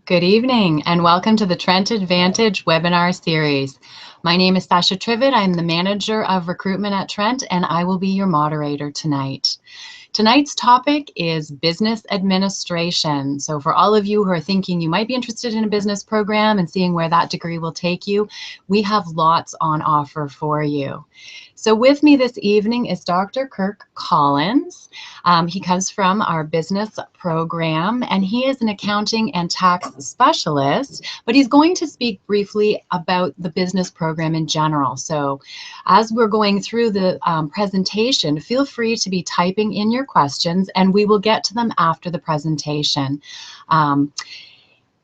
Good evening and welcome to the Trent Advantage webinar series. My name is Sasha Trivet. I'm the manager of recruitment at Trent and I will be your moderator tonight. Tonight's topic is business administration. So for all of you who are thinking you might be interested in a business program and seeing where that degree will take you, we have lots on offer for you. So with me this evening is Dr. Kirk Collins. He comes from our business program and he is an accounting and tax specialist, but he's going to speak briefly about the business program in general. So as we're going through the presentation, feel free to be typing in your questions and we will get to them after the presentation.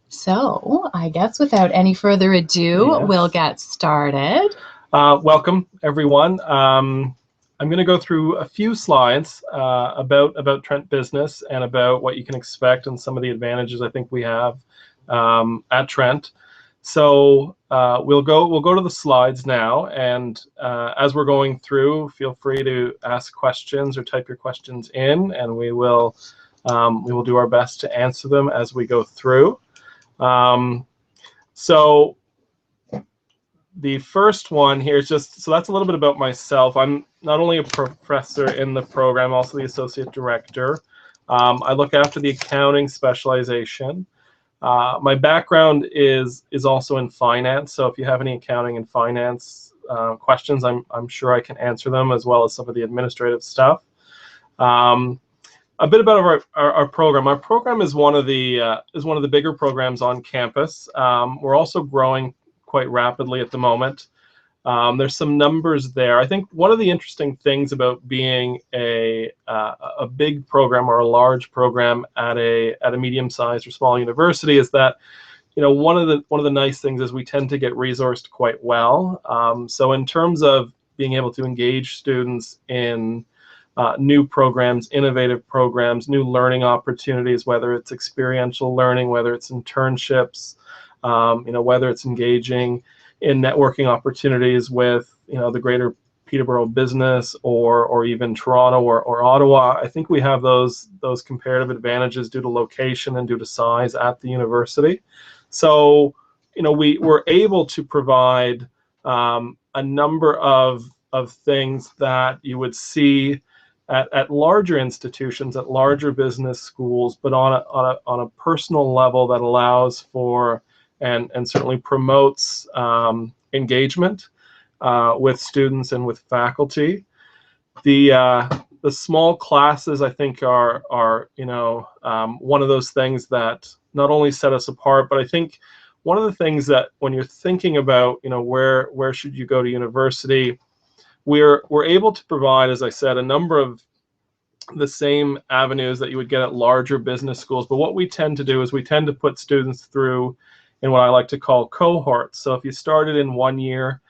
So I guess without any further ado, we'll get started. Welcome, everyone. I'm going to go through a few slides about Trent Business and about what you can expect and some of the advantages I think we have at Trent. So we'll go to the slides now, and as we're going through, feel free to ask questions or type your questions in, and we will do our best to answer them as we go through. So the first one here is just, so that's a little bit about myself. I'm not only a professor in the program, also the associate director. I look after the accounting specialization. My background is also in finance, so if you have any accounting and finance questions, I'm sure I can answer them, as well as some of the administrative stuff. A bit about our program. Our program is one of the bigger programs on campus. We're also growing quite rapidly at the moment. There's some numbers there. I think one of the interesting things about being a big program or a large program at a medium-sized or small university is that, you know, one of the nice things is we tend to get resourced quite well. So in terms of being able to engage students in new programs, innovative programs, new learning opportunities, whether it's experiential learning, whether it's internships, whether it's engaging in networking opportunities with, the greater Peterborough business or even Toronto or Ottawa. I think we have those comparative advantages due to location and due to size at the university. So, we're able to provide a number of things that you would see at larger institutions, at larger business schools, but on a personal level that allows for and certainly promotes engagement with students and with faculty. The small classes, I think, are one of those things that not only set us apart, but I think one of the things that when you're thinking about where should you go to university, we're able to provide, as I said, a number of the same avenues that you would get at larger business schools. But what we tend to do is we tend to put students through in what I like to call cohorts. So if you started in 1 year,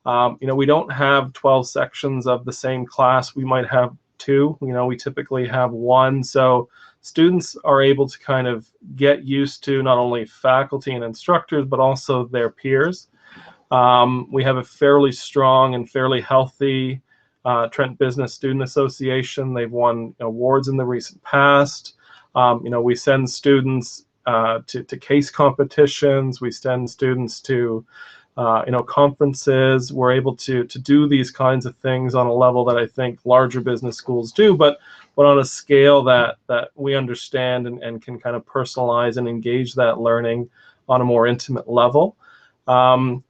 we don't have 12 sections of the same class. We might have 2. We typically have 1. So students are able to kind of get used to not only faculty and instructors, but also their peers. We have a fairly strong and fairly healthy Trent Business Student Association. They've won awards in the recent past. We send students to case competitions. We send students to conferences. We're able to do these kinds of things on a level that I think larger business schools do, but on a scale that we understand and can kind of personalize and engage that learning on a more intimate level. Some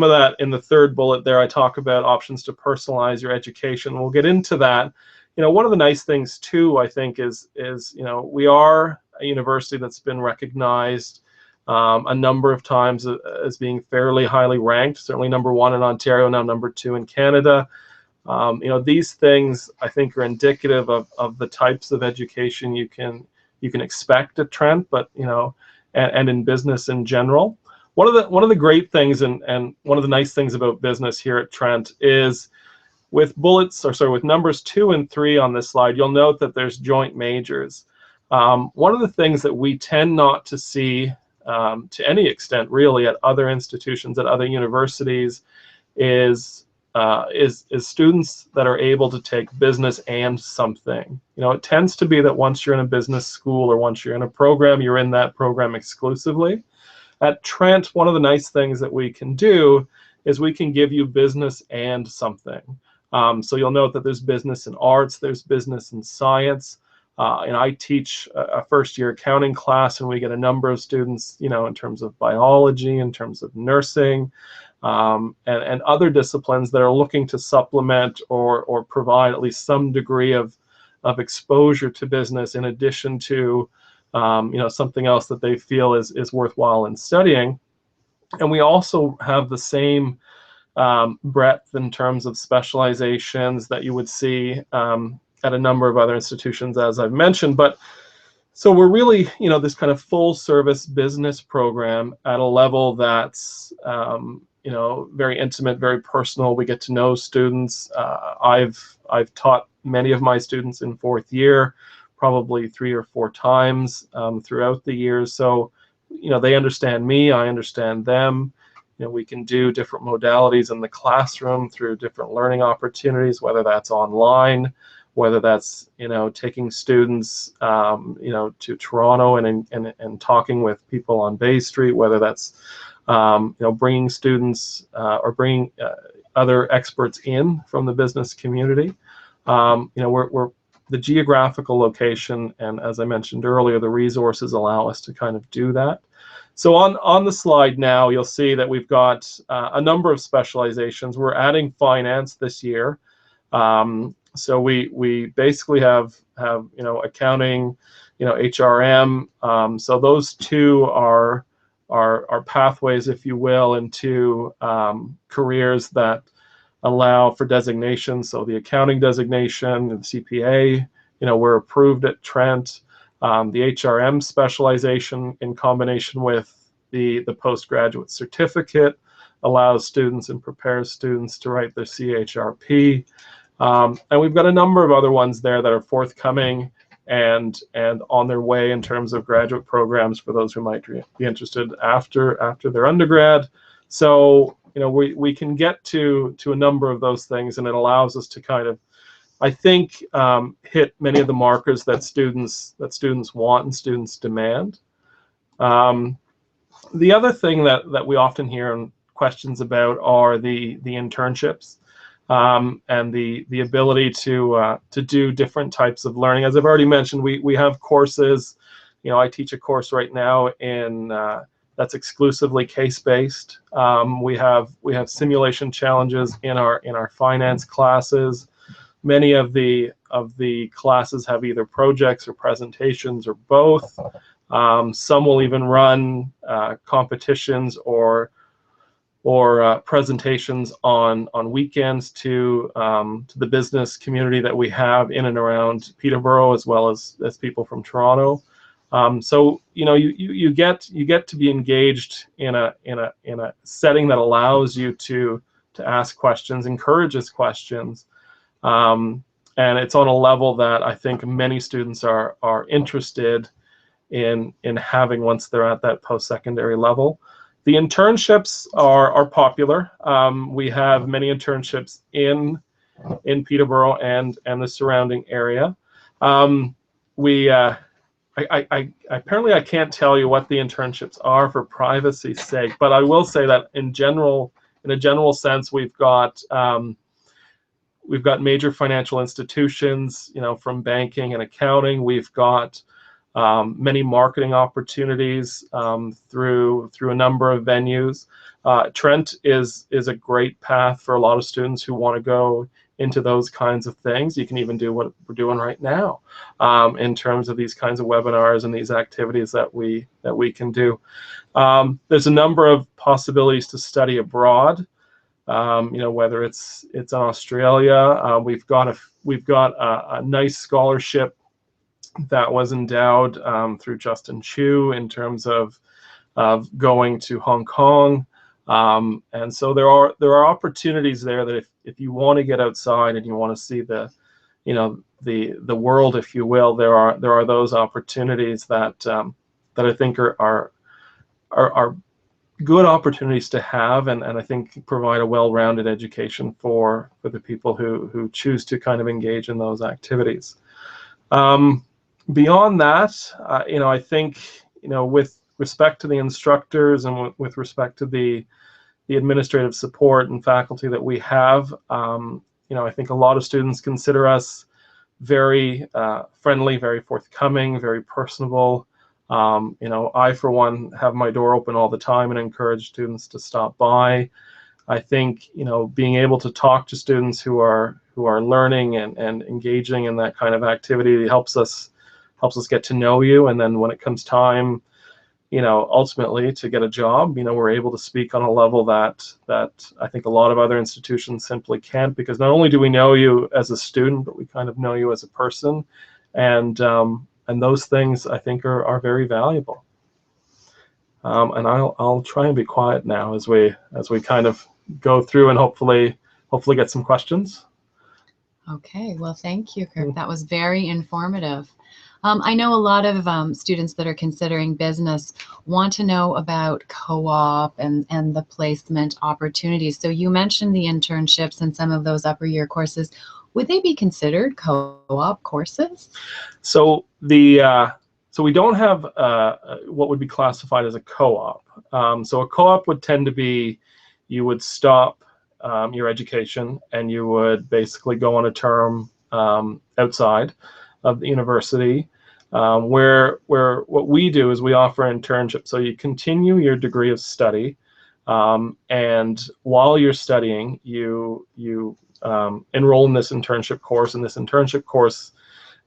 of that in the third bullet there, I talk about options to personalize your education. We'll get into that. One of the nice things too, I think, is we are a university that's been recognized a number of times as being fairly highly ranked, certainly #1 in Ontario, now #2 in Canada. These things I think are indicative of the types of education you can expect at Trent, but and in business in general. One of the great things and one of the nice things about business here at Trent is with with numbers 2 and 3 on this slide, you'll note that there's joint majors. One of the things that we tend not to see to any extent really at other institutions, at other universities, is students that are able to take business and something. It tends to be that once you're in a business school or once you're in a program, you're in that program exclusively. At Trent, one of the nice things that we can do is we can give you business and something. So you'll note that there's business in arts, there's business in science, and I teach a first-year accounting class, and we get a number of students, in terms of biology, in terms of nursing, and other disciplines that are looking to supplement or provide at least some degree of exposure to business in addition to something else that they feel is worthwhile in studying. And we also have the same breadth in terms of specializations that you would see at a number of other institutions, as I've mentioned. But so we're really, this kind of full service business program at a level that's, very intimate, very personal. We get to know students. I've taught many of my students in fourth year, probably 3 or 4 times throughout the years. So, they understand me, I understand them. We can do different modalities in the classroom through different learning opportunities, whether that's online, whether that's taking students to Toronto and talking with people on Bay Street, whether that's bringing students or bringing other experts in from the business community. We're the geographical location, and as I mentioned earlier, the resources allow us to kind of do that. So on the slide now, you'll see that we've got a number of specializations. We're adding finance this year. So we basically have accounting, HRM. So those two are pathways, if you will, into careers that allow for designation. So the accounting designation, the CPA, we're approved at Trent. The HRM specialization in combination with the postgraduate certificate allows students and prepares students to write their CHRP. And we've got a number of other ones there that are forthcoming and on their way in terms of graduate programs for those who might be interested after their undergrad. So we can get to a number of those things, and it allows us to kind of, I think, hit many of the markers that students want and students demand. The other thing that we often hear questions about are the internships. And the ability to do different types of learning. As I've already mentioned, we have courses. I teach a course right now in that's exclusively case-based. We have simulation challenges in our finance classes. Many of the classes have either projects or presentations or both. Some will even run competitions or presentations on weekends to the business community that we have in and around Peterborough, as well as people from Toronto. So you get to be engaged in a setting that allows you to ask questions, encourages questions, and it's on a level that I think many students are interested in having once they're at that post-secondary level. The internships are popular. We have many internships in Peterborough and the surrounding area. Apparently I can't tell you what the internships are for privacy's sake, but I will say that in a general sense, we've got major financial institutions, from banking and accounting. We've got many marketing opportunities through a number of venues. Trent is a great path for a lot of students who want to go into those kinds of things. You can even do what we're doing right now in terms of these kinds of webinars and these activities that we can do. There's a number of possibilities to study abroad. Whether it's in Australia. We've got a nice scholarship that was endowed through Justin Chu in terms of going to Hong Kong, and so there are opportunities there that if you want to get outside and you want to see the world, if you will, there are those opportunities that I think are good opportunities to have, and I think provide a well-rounded education for the people who choose to kind of engage in those activities. Beyond that, I think with respect to the instructors and with respect to the administrative support and faculty that we have, I think a lot of students consider us very friendly, very forthcoming, very personable. I, for one, have my door open all the time and encourage students to stop by. I think, being able to talk to students who are learning and engaging in that kind of activity helps us get to know you. And then when it comes time, ultimately to get a job, we're able to speak on a level that I think a lot of other institutions simply can't, because not only do we know you as a student, but we kind of know you as a person, and those things I think are very valuable. And I'll try and be quiet now as we kind of go through and hopefully get some questions. Okay, well, thank you, Kirk. That was very informative. I know a lot of students that are considering business want to know about co-op and the placement opportunities. So you mentioned the internships and some of those upper year courses. Would they be considered co-op courses? So so we don't have what would be classified as a co-op. So a co-op would tend to be, you would stop your education and you would basically go on a term outside of the university, where what we do is we offer internships. So you continue your degree of study, and while you're studying, you enroll in this internship course, and this internship course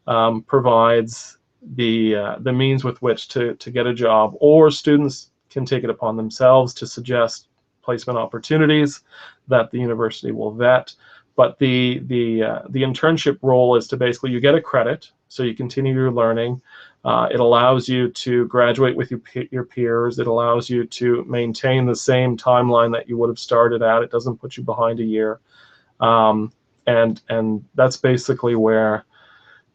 provides the means with which to get a job, or students can take it upon themselves to suggest placement opportunities that the university will vet. But the internship role is to basically, you get a credit, so you continue your learning. It allows you to graduate with your peers. It allows you to maintain the same timeline that you would have started at. It doesn't put you behind a year, and that's basically where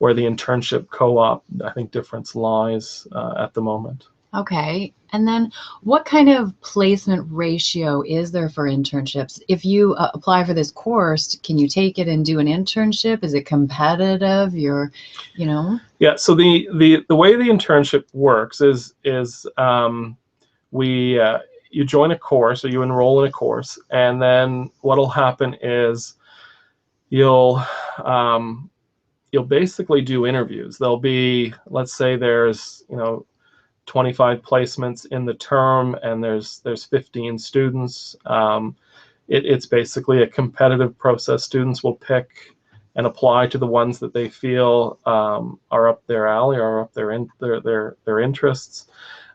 the internship co-op, I think, difference lies at the moment. Okay, and then what kind of placement ratio is there for internships? If you apply for this course, can you take it and do an internship? Is it competitive? Yeah, so the way the internship works is you join a course, or you enroll in a course, and then what'll happen is you'll basically do interviews. There'll be, let's say there's 25 placements in the term, and there's 15 students. It's basically a competitive process. Students will pick and apply to the ones that they feel are up their alley, or up their interests,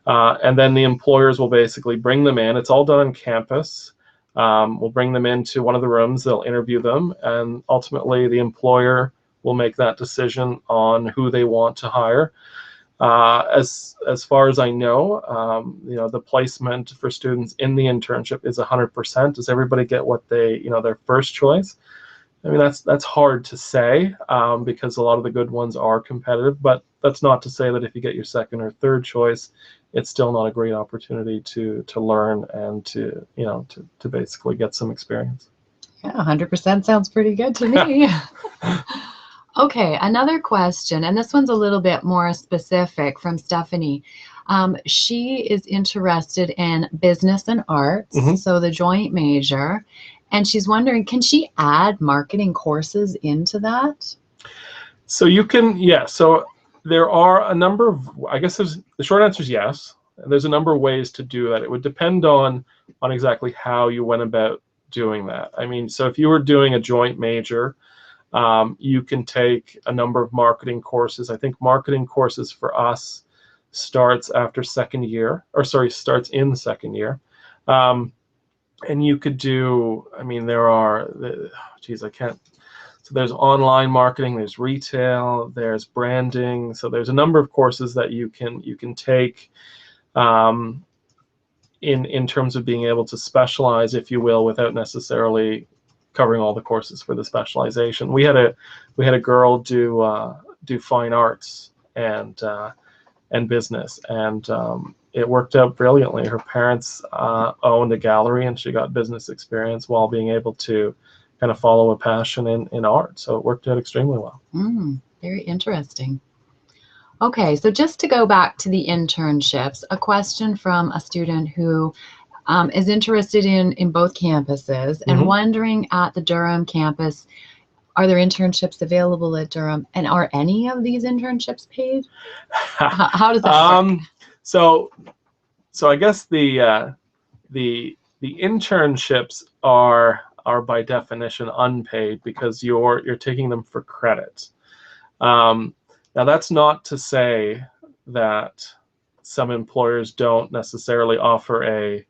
and then the employers will basically bring them in. It's all done on campus. We'll bring them into one of the rooms. They'll interview them, and ultimately the employer will make that decision on who they want to hire. As far as I know, the placement for students in the internship is 100%. Does everybody get what they, their first choice? I mean, that's hard to say, because a lot of the good ones are competitive, but that's not to say that if you get your second or third choice, it's still not a great opportunity to learn and to basically get some experience. Yeah, 100% sounds pretty good to me. Okay, another question, and this one's a little bit more specific, from Stephanie. She is interested in business and arts, so the joint major, and she's wondering, can she add marketing courses into that? So you can, yeah. So there are a number of, I guess the short answer is yes. There's a number of ways to do that. It would depend on exactly how you went about doing that. I mean, so if you were doing a joint major, you can take a number of marketing courses. I think marketing courses for us starts in the second year. And you could do, I mean, there are, so there's online marketing, there's retail, there's branding. So there's a number of courses that you can take in terms of being able to specialize, if you will, without necessarily covering all the courses for the specialization. We had a girl do fine arts and business, and it worked out brilliantly. Her parents owned a gallery, and she got business experience while being able to kind of follow a passion in art. So it worked out extremely well. Very interesting. Okay, so just to go back to the internships, a question from a student who is interested in both campuses and wondering at the Durham campus, are there internships available at Durham, and are any of these internships paid? How does that work? So I guess the internships are by definition unpaid because you're taking them for credit. Now that's not to say that some employers don't necessarily offer a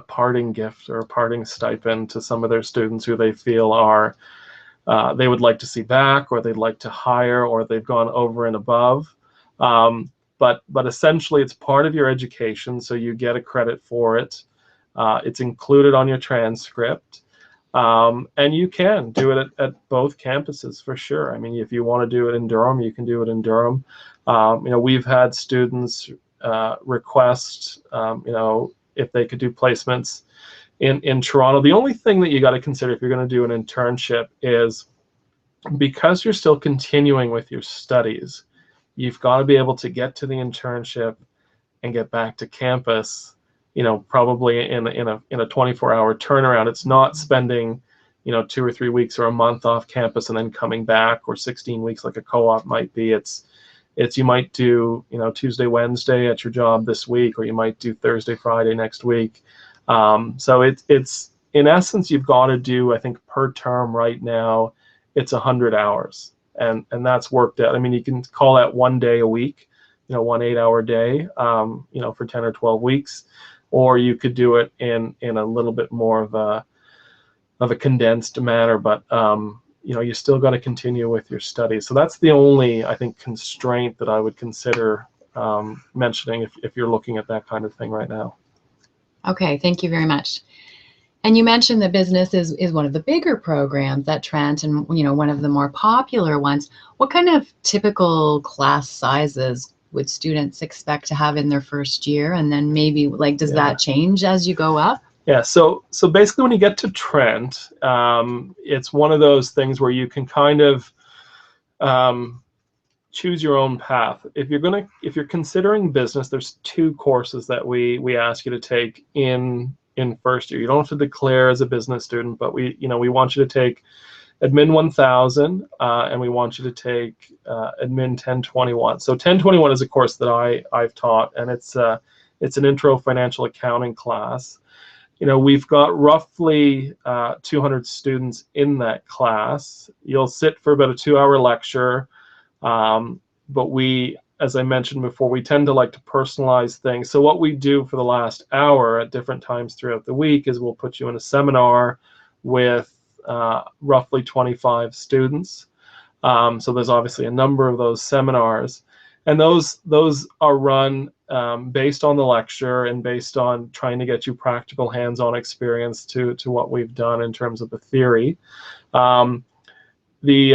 parting gift or a parting stipend to some of their students who they feel are they would like to see back, or they'd like to hire, or they've gone over and above. But essentially, it's part of your education, so you get a credit for it. It's included on your transcript. And you can do it at both campuses for sure. I mean, if you want to do it in Durham, you can do it in Durham. We've had students request, if they could do placements in Toronto. The only thing that you got to consider if you're going to do an internship is, because you're still continuing with your studies, you've got to be able to get to the internship and get back to campus, probably in a 24-hour turnaround. It's not spending, 2 or 3 weeks or a month off campus and then coming back, or 16 weeks like a co-op might be. It's you might do, Tuesday, Wednesday at your job this week, or you might do Thursday, Friday next week. So it's in essence, you've got to do, I think, per term right now, it's 100 hours. And that's worked out. I mean, you can call that 1 day a week, 1 8-hour day, for 10 or 12 weeks, or you could do it in a little bit more of a condensed manner. But you still got to continue with your studies. So that's the only, I think, constraint that I would consider mentioning if you're looking at that kind of thing right now. Okay, thank you very much. And you mentioned that business is one of the bigger programs at Trent, and one of the more popular ones. What kind of typical class sizes would students expect to have in their first year, and then maybe does that change as you go up? Yeah, so basically when you get to Trent, it's one of those things where you can kind of choose your own path. If you're considering business, there's 2 courses that we ask you to take in first year. You don't have to declare as a business student, but we want you to take Admin 1000 and we want you to take Admin 1021. So 1021 is a course that I've taught, and it's an intro financial accounting class. We've got roughly 200 students in that class. You'll sit for about a 2-hour lecture, but we, as I mentioned before, we tend to like to personalize things. So what we do for the last hour at different times throughout the week is we'll put you in a seminar with roughly 25 students. So there's obviously a number of those seminars, and those are run based on the lecture and based on trying to get you practical hands-on experience to what we've done in terms of the theory. The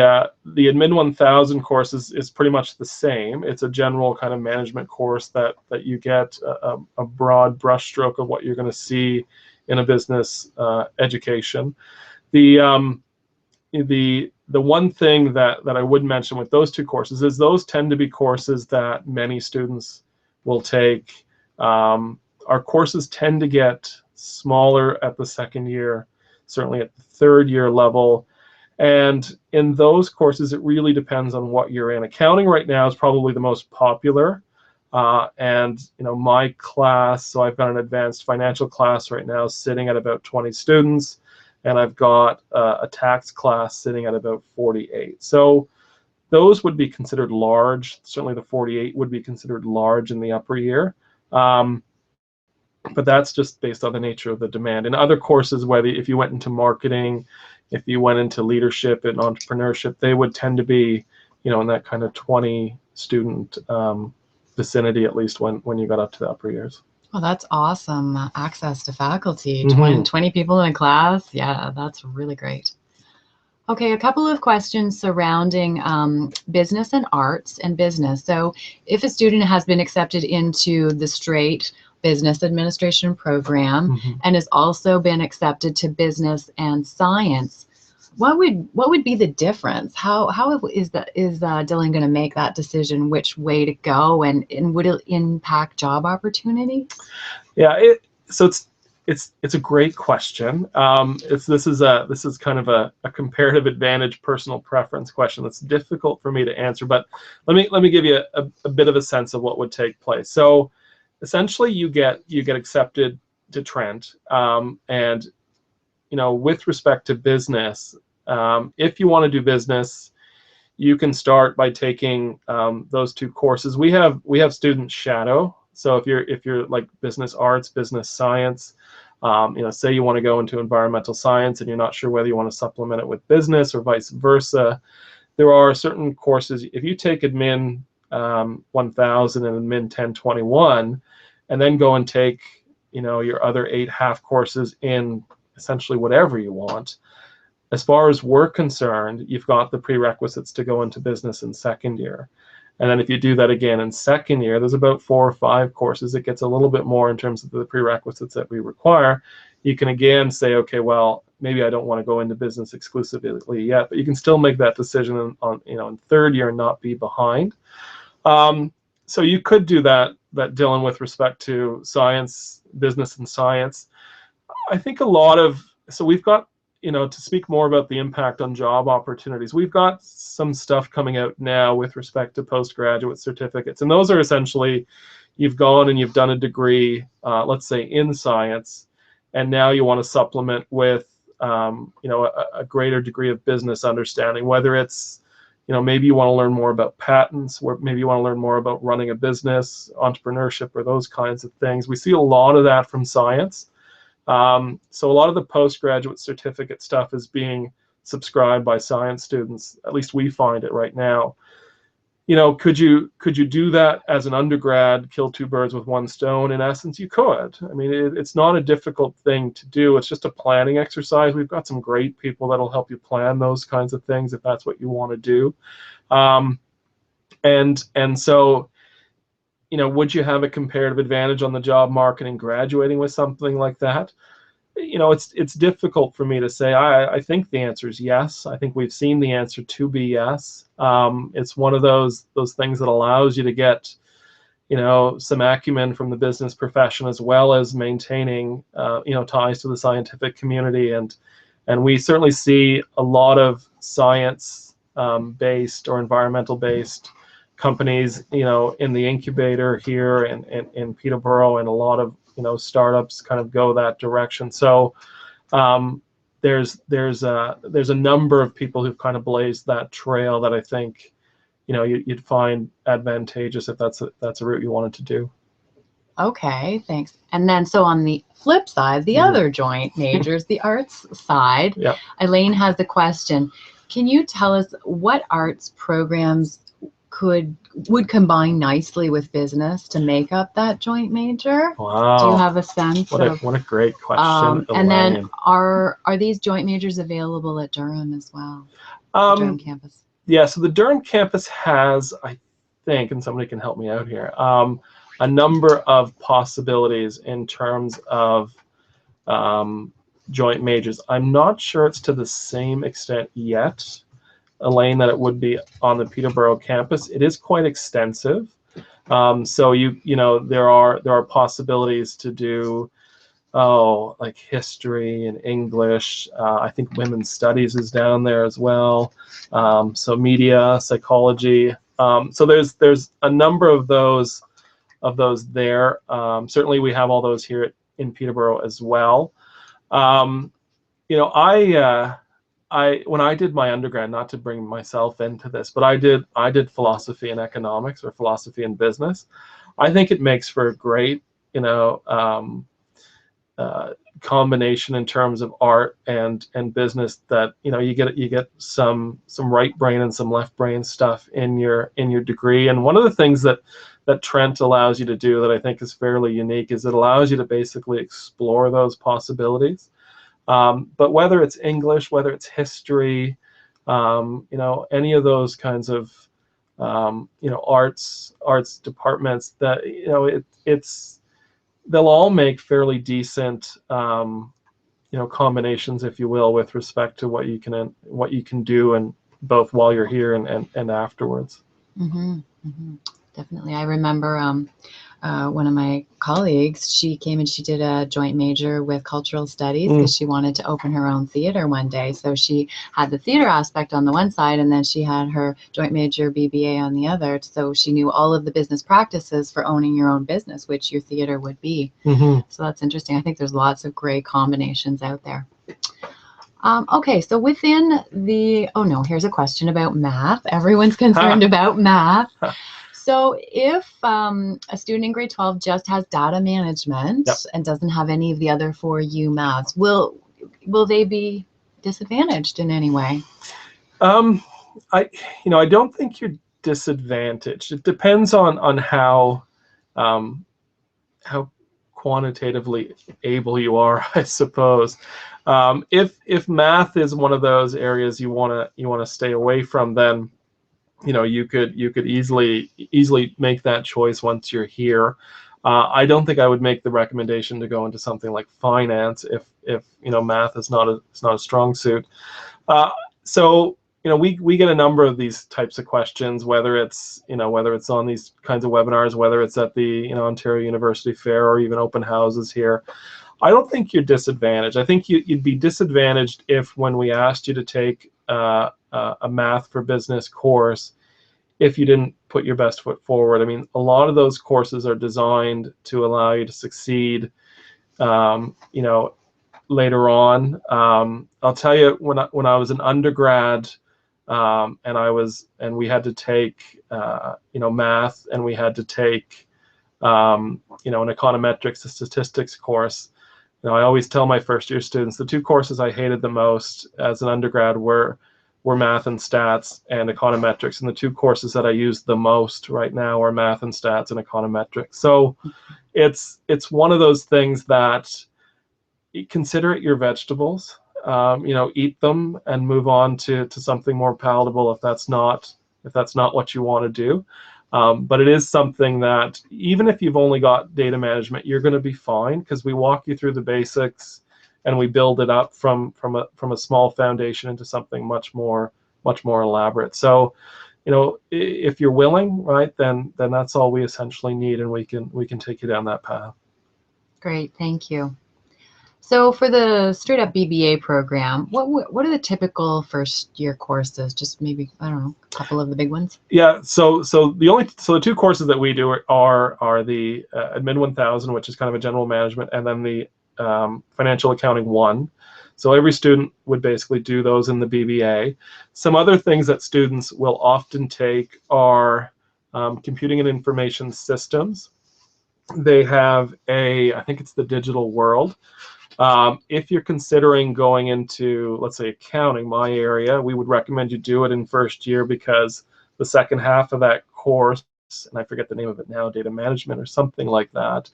Admin 1000 course is pretty much the same. It's a general kind of management course that you get a broad brushstroke of what you're going to see in a business education. The one thing that I would mention with those 2 courses is those tend to be courses that many students will take. Our courses tend to get smaller at the second year, certainly at the third year level. And in those courses, it really depends on what you're in. Accounting right now is probably the most popular. And my class, so I've got an advanced financial class right now sitting at about 20 students, and I've got a tax class sitting at about 48. So those would be considered large. Certainly the 48 would be considered large in the upper year. But that's just based on the nature of the demand. In other courses, whether if you went into marketing, if you went into leadership and entrepreneurship, they would tend to be, in that kind of 20 student vicinity, at least when you got up to the upper years. Well, that's awesome. Access to faculty, 20 people in a class. Yeah, that's really great. Okay, a couple of questions surrounding business and arts and business. So if a student has been accepted into the straight business administration program and has also been accepted to business and science, What would be the difference? How is Dylan going to make that decision which way to go, and would it impact job opportunities? Yeah, it's a great question. This is kind of a comparative advantage personal preference question that's difficult for me to answer, but let me give you a bit of a sense of what would take place. So essentially you get accepted to Trent, and with respect to business, if you want to do business, you can start by taking those two courses. We have students shadow. So if you're like business arts, business science, say you want to go into environmental science and you're not sure whether you want to supplement it with business or vice versa, there are certain courses. If you take admin 1000 and admin 1021, and then go and take your other 8 half courses in essentially whatever you want, as far as we're concerned, you've got the prerequisites to go into business in second year. And then if you do that again in second year, there's about 4 or 5 courses. It gets a little bit more in terms of the prerequisites that we require. You can again say, okay, well, maybe I don't want to go into business exclusively yet, but you can still make that decision in third year and not be behind. So you could do that Dylan, with respect to science, business and science. I think so we've got, to speak more about the impact on job opportunities, we've got some stuff coming out now with respect to postgraduate certificates. And those are essentially, you've gone and you've done a degree, let's say in science, and now you want to supplement with, a greater degree of business understanding, whether it's, maybe you want to learn more about patents, or maybe you want to learn more about running a business, entrepreneurship, or those kinds of things. We see a lot of that from science. So a lot of the postgraduate certificate stuff is being subscribed by science students. At least we find it right now. Could you do that as an undergrad, kill 2 birds with 1 stone? In essence, you could. I mean, it's not a difficult thing to do. It's just a planning exercise. We've got some great people that'll help you plan those kinds of things if that's what you want to do. And so, would you have a comparative advantage on the job market in graduating with something like that? It's difficult for me to say. I think the answer is yes. I think we've seen the answer to be yes. It's one of those things that allows you to get, some acumen from the business profession, as well as maintaining, ties to the scientific community. And we certainly see a lot of science based or environmental based companies, in the incubator here in Peterborough, and a lot of startups kind of go that direction. So there's a number of people who've kind of blazed that trail that I think you'd find advantageous if that's a route you wanted to do. Okay, thanks. And then, so on the flip side, the other joint majors, the arts side, yeah. Elaine has a question. Can you tell us what arts programs would combine nicely with business to make up that joint major? Wow. Do you have a sense what a great question, and then are these joint majors available at Durham as well? The Durham campus? Yeah, so the Durham campus has, I think, and somebody can help me out here, a number of possibilities in terms of joint majors. I'm not sure it's to the same extent yet, Elaine, that it would be on the Peterborough campus. It is quite extensive. So there are possibilities to do like history and English. I think women's studies is down there as well. So media, psychology. So there's a number of those there. Certainly we have all those here in Peterborough as well. When I did my undergrad, not to bring myself into this, but I did philosophy and economics, or philosophy and business. I think it makes for a great, combination in terms of art and business, that you get some right brain and some left brain stuff in your degree. And one of the things that Trent allows you to do that I think is fairly unique is it allows you to basically explore those possibilities. But whether it's English, whether it's history, any of those kinds of, arts departments, that they'll all make fairly decent combinations, if you will, with respect to what you can do, and both while you're here and afterwards. Definitely. I remember one of my colleagues, she came and she did a joint major with cultural studies because she wanted to open her own theater one day. So she had the theater aspect on the one side, and then she had her joint major BBA on the other. So she knew all of the business practices for owning your own business, which your theater would be. So that's interesting. I think there's lots of great combinations out there. Okay, so within the, oh no, here's a question about math. Everyone's concerned about math. So if a student in grade 12 just has data management and doesn't have any of the other 4 U maths, will they be disadvantaged in any way? I don't think you're disadvantaged. It depends on how quantitatively able you are, I suppose. If math is one of those areas you want to stay away from, then you could easily make that choice once you're here. I don't think I would make the recommendation to go into something like finance if math is not a strong suit. So we get a number of these types of questions, whether it's on these kinds of webinars, whether it's at the Ontario University Fair or even open houses here. I don't think you're disadvantaged. I think you'd be disadvantaged if, when we asked you to take a math for business course, if you didn't put your best foot forward. I mean, a lot of those courses are designed to allow you to succeed, later on. I'll tell you, when I was an undergrad, and we had to take math, and we had to take an econometrics, a statistics course. I always tell my first year students the 2 courses I hated the most as an undergrad were math and stats and econometrics, and the 2 courses that I use the most right now are math and stats and econometrics. So it's one of those things that, consider it your vegetables. Eat them and move on to something more palatable if that's not what you want to do. But it is something that, even if you've only got data management, you're going to be fine, because we walk you through the basics and we build it up from a small foundation into something much more elaborate. So, if you're willing, right, then that's all we essentially need, and we can take you down that path. Great, thank you. So for the straight up BBA program, what are the typical first year courses? Just maybe, I don't know, a couple of the big ones. Yeah. So the 2 courses that we do are the Admin 1000, which is kind of a general management, and then the Financial Accounting 1. So every student would basically do those in the BBA. Some other things that students will often take are Computing and Information Systems. They have I think it's the Digital World. If you're considering going into, let's say, accounting, my area, we would recommend you do it in first year, because the second half of that course, and I forget the name of it now, data management or something like that,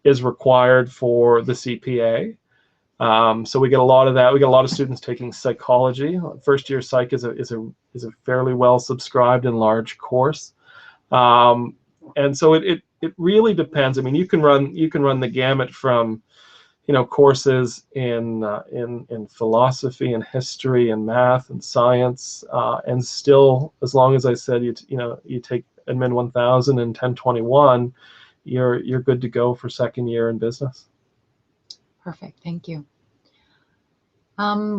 is required for the CPA. So we get a lot of that. We get a lot of students taking psychology. First year psych is a fairly well subscribed and large course. And so it really depends. I mean, you can run the gamut from courses in philosophy and history and math and science, and still, as long as I said you take Admin 1000 and 1021, you're good to go for second year in business. Perfect, thank you.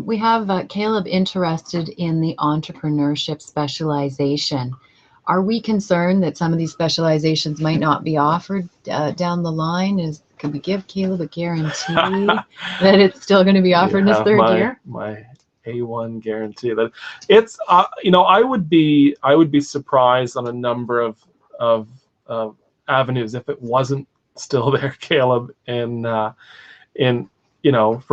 We have Caleb interested in the Entrepreneurship Specialization. Are we concerned that some of these specializations might not be offered down the line? Can we give Caleb a guarantee that it's still going to be offered in his third year? My A1 guarantee that it's I would be surprised on a number of avenues if it wasn't still there, Caleb, for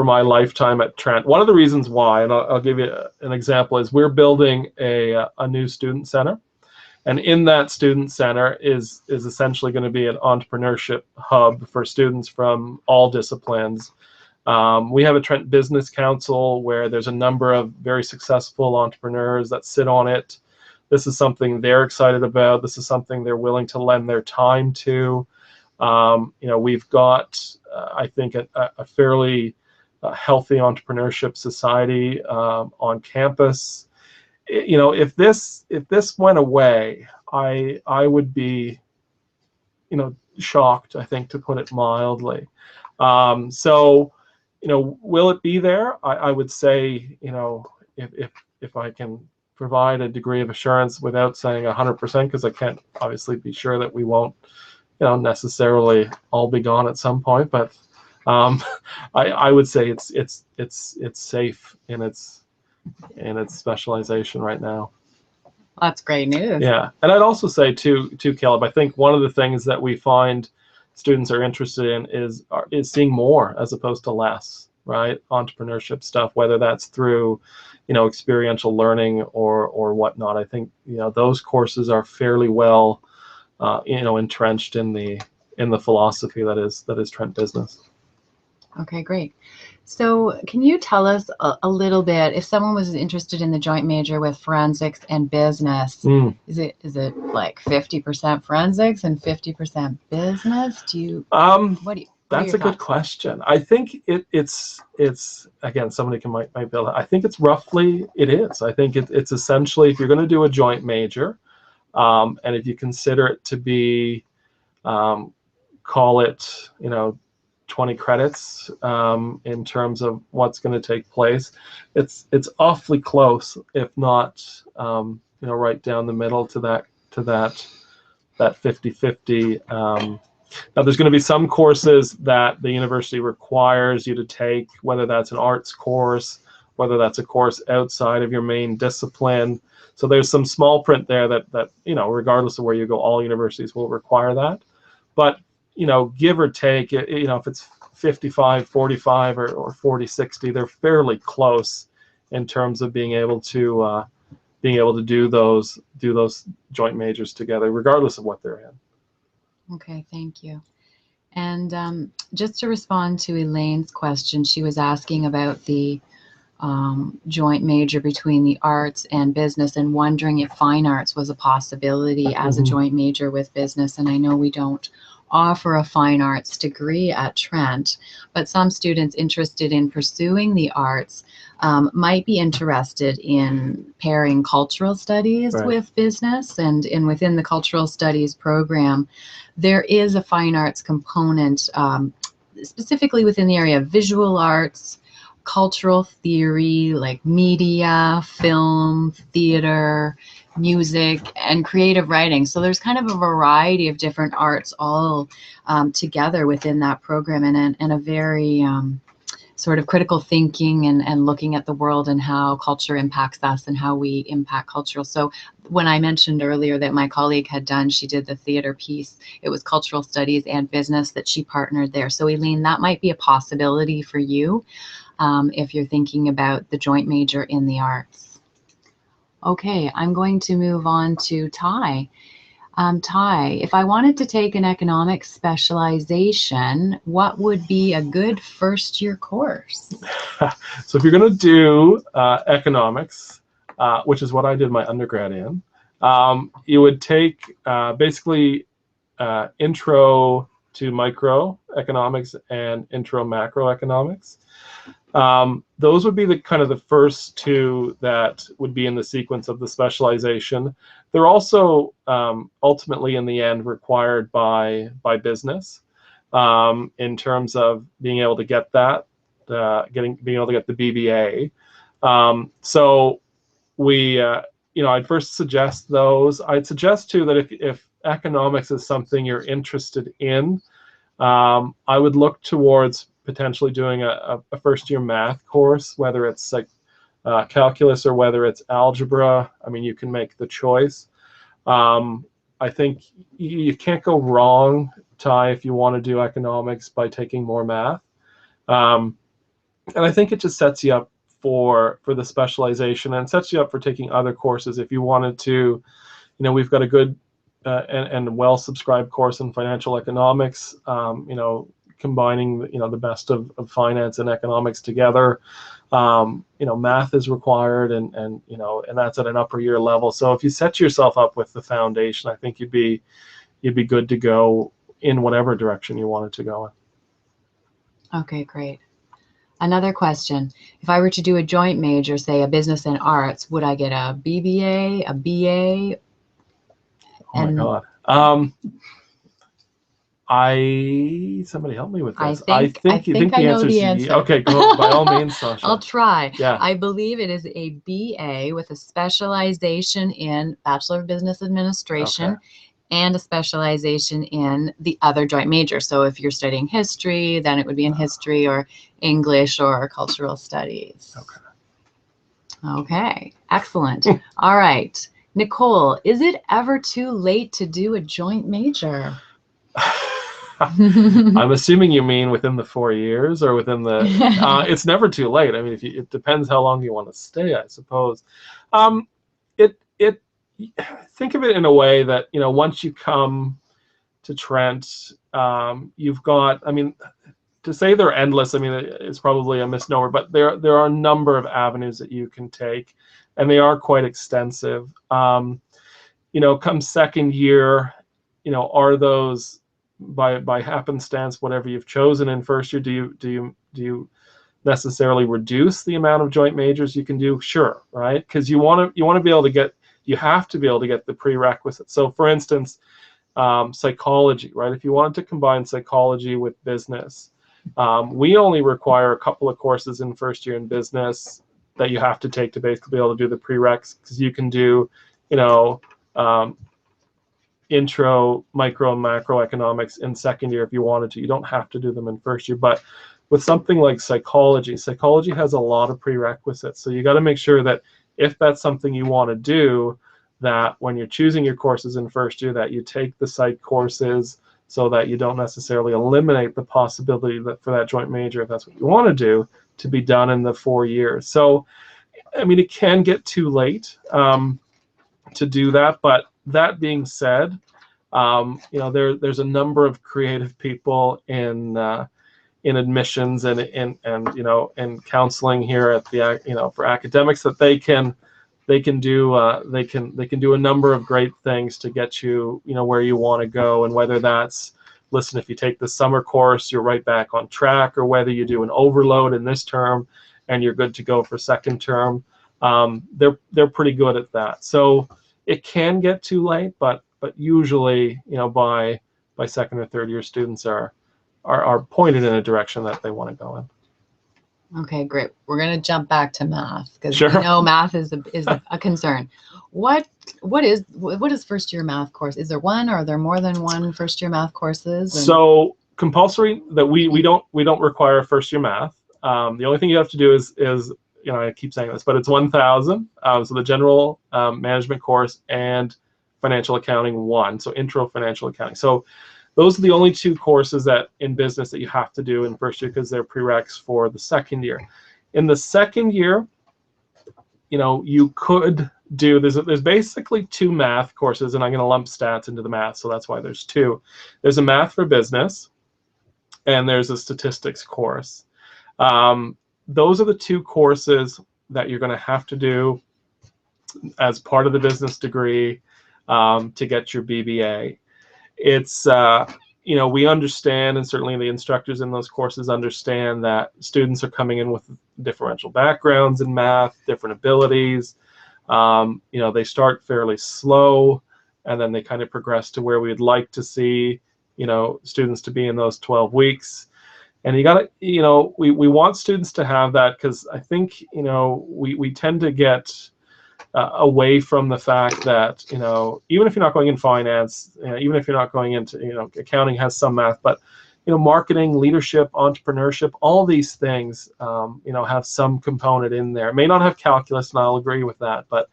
my lifetime at Trent. One of the reasons why, and I'll give you an example, is we're building a new student center. And in that student center is essentially going to be an entrepreneurship hub for students from all disciplines. We have a Trent Business Council where there's a number of very successful entrepreneurs that sit on it. This is something they're excited about. This is something they're willing to lend their time to. We've got, I think, a fairly healthy entrepreneurship society on campus. If this went away, I would be, shocked, I think, to put it mildly. So, will it be there? I would say, if I can provide a degree of assurance without saying 100%, because I can't obviously be sure that we won't, necessarily all be gone at some point. But I would say it's safe in its specialization right now. That's great news. Yeah, and I'd also say too, Caleb, I think one of the things that we find students are interested in is seeing more as opposed to less, right? Entrepreneurship stuff, whether that's through, experiential learning or whatnot. I think those courses are fairly well, entrenched in the philosophy that is Trent Business. Okay, great. So can you tell us a little bit, if someone was interested in the joint major with forensics and business, is it like 50% forensics and 50% business? That's a good question. I think it's again, somebody might be able to, I think it's roughly, it is. I think it's essentially, if you're going to do a joint major, and if you consider it to be, call it, 20 credits in terms of what's going to take place, it's awfully close, if not right down the middle to that 50-50. Now there's going to be some courses that the university requires you to take, whether that's an arts course, whether that's a course outside of your main discipline. So there's some small print there that regardless of where you go, all universities will require that. But give or take, if it's 55-45 or 40-60, they're fairly close in terms of being able to do those joint majors together, regardless of what they're in. Okay, thank you. And just to respond to Elaine's question, she was asking about the joint major between the arts and business, and wondering if fine arts was a possibility as a joint major with business. And I know we don't offer a fine arts degree at Trent, but some students interested in pursuing the arts might be interested in pairing cultural studies with business. And within the cultural studies program, there is a fine arts component, specifically within the area of visual arts, cultural theory, like media, film, theater, music, and creative writing. So there's kind of a variety of different arts all together within that program, and a very sort of critical thinking and looking at the world and how culture impacts us and how we impact cultural. So when I mentioned earlier that my colleague had done, she did the theater piece, it was cultural studies and business that she partnered there. So Elaine, that might be a possibility for you if you're thinking about the joint major in the arts. Okay, I'm going to move on to Ty. Ty, if I wanted to take an economics specialization, what would be a good first year course? So if you're going to do economics, which is what I did my undergrad in, you would take basically intro to microeconomics and intro macroeconomics. Those would be the kind of the first two that would be in the sequence of the specialization. They're also ultimately in the end required by business in terms of being able to get that, being able to get the BBA. So we, I'd first suggest those. I'd suggest too that if economics is something you're interested in, I would look towards potentially doing a first-year math course, whether it's like calculus or whether it's algebra. I mean, you can make the choice. I think you can't go wrong, Ty, if you want to do economics by taking more math. And I think it just sets you up for the specialization and sets you up for taking other courses if you wanted to. We've got a good and well-subscribed course in financial economics, combining the best of finance and economics together. Math is required, and that's at an upper year level. So if you set yourself up with the foundation, I think you'd be good to go in whatever direction you wanted to go in. Okay, great. Another question. If I were to do a joint major, say a business and arts, would I get a BBA, a BA? Oh my God. Somebody help me with this. I think the I know answer is the answer. okay, go by all means, Sasha. I'll try. Yeah. I believe it is a BA with a specialization in Bachelor of Business Administration. Okay. And a specialization in the other joint major. So if you're studying history, then it would be in history or English or cultural studies. Okay. Okay, excellent. All right. Nicole, is it ever too late to do a joint major? I'm assuming you mean within the 4 years or within the. It's never too late. I mean, it depends how long you want to stay, I suppose. It think of it in a way that once you come to Trent, you've got. I mean, to say they're endless, I mean, it's probably a misnomer, but there are a number of avenues that you can take, and they are quite extensive. Come second year, are those by happenstance, whatever you've chosen in first year, do you necessarily reduce the amount of joint majors you can do? Sure, right? Because you want to be able to get, you have to be able to get the prerequisites. So for instance, psychology, right? If you wanted to combine psychology with business, we only require a couple of courses in first year in business that you have to take to basically be able to do the prereqs, because you can do, intro, micro, and macroeconomics in second year if you wanted to. You don't have to do them in first year. But with something like psychology has a lot of prerequisites. So you got to make sure that if that's something you want to do, that when you're choosing your courses in first year, that you take the psych courses so that you don't necessarily eliminate the possibility that for that joint major, if that's what you want to do, to be done in the 4 years. So, I mean, it can get too late to do that. But that being said, there's a number of creative people in admissions and in counseling here at the for academics that they can do a number of great things to get you where you want to go. And whether that's, listen, if you take the summer course, you're right back on track, or whether you do an overload in this term and you're good to go for second term, they're pretty good at that. So it can get too late, but usually by second or third year, students are pointed in a direction that they want to go in. Okay, great. We're going to jump back to math, because Sure. we know math is a concern. What is first year math course? Is there one, or are there more than one first year math courses? So compulsory, that we don't require first year math. The only thing you have to do is I keep saying this, but it's 1,000. So the general management course and financial accounting 1. So intro financial accounting. So those are the only 2 courses that in business that you have to do in first year, because they're prereqs for the second year. In the second year, you could do, there's basically 2 math courses, and I'm going to lump stats into the math, so that's why there's 2. There's a math for business, and there's a statistics course. Those are the 2 courses that you're going to have to do as part of the business degree to get your BBA. It's we understand, and certainly the instructors in those courses understand, that students are coming in with differential backgrounds in math, different abilities. They start fairly slow, and then they kind of progress to where we'd like to see students to be in those 12 weeks. And you got to, we want students to have that, because I think we tend to get away from the fact that even if you're not going in finance, even if you're not going into accounting has some math, but marketing, leadership, entrepreneurship, all these things have some component in there. It may not have calculus, and I'll agree with that, but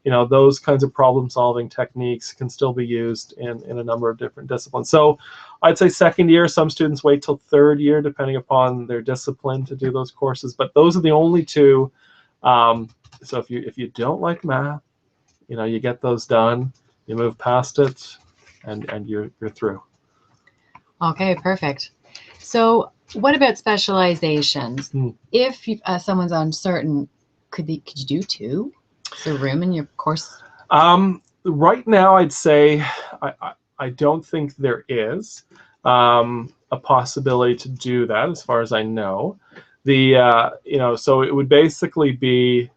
those kinds of problem solving techniques can still be used in a number of different disciplines. So I'd say second year, some students wait till third year depending upon their discipline to do those courses, but those are the only 2. So if you don't like math, you get those done, you move past it, and you're through. Okay, perfect. So what about specializations? If someone's uncertain, could you do 2? Is there room in your course? Right now, I'd say I don't think there is a possibility to do that, as far as I know. So it would basically be,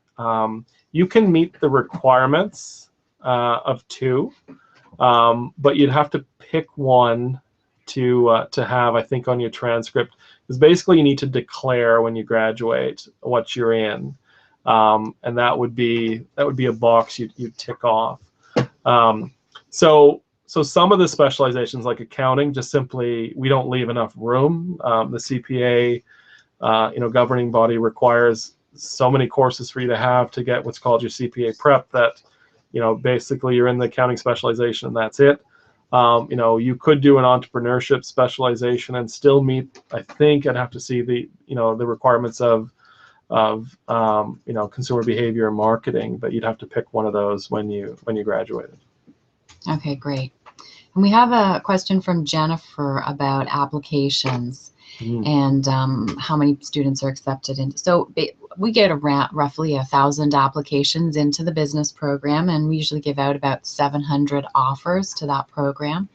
you can meet the requirements of 2, but you'd have to pick one to have, I think, on your transcript. Because basically you need to declare when you graduate what you're in, and that would be a box you tick off. So some of the specializations, like accounting, just simply we don't leave enough room. The CPA, governing body requires so many courses for you to have to get what's called your CPA prep that, basically you're in the accounting specialization and that's it. You could do an entrepreneurship specialization and still meet, I think I'd have to see the requirements of consumer behavior and marketing, but you'd have to pick one of those when you graduated. Okay, great. And we have a question from Jennifer about applications and how many students are accepted into. So we get around roughly 1,000 applications into the business program, and we usually give out about 700 offers to that program.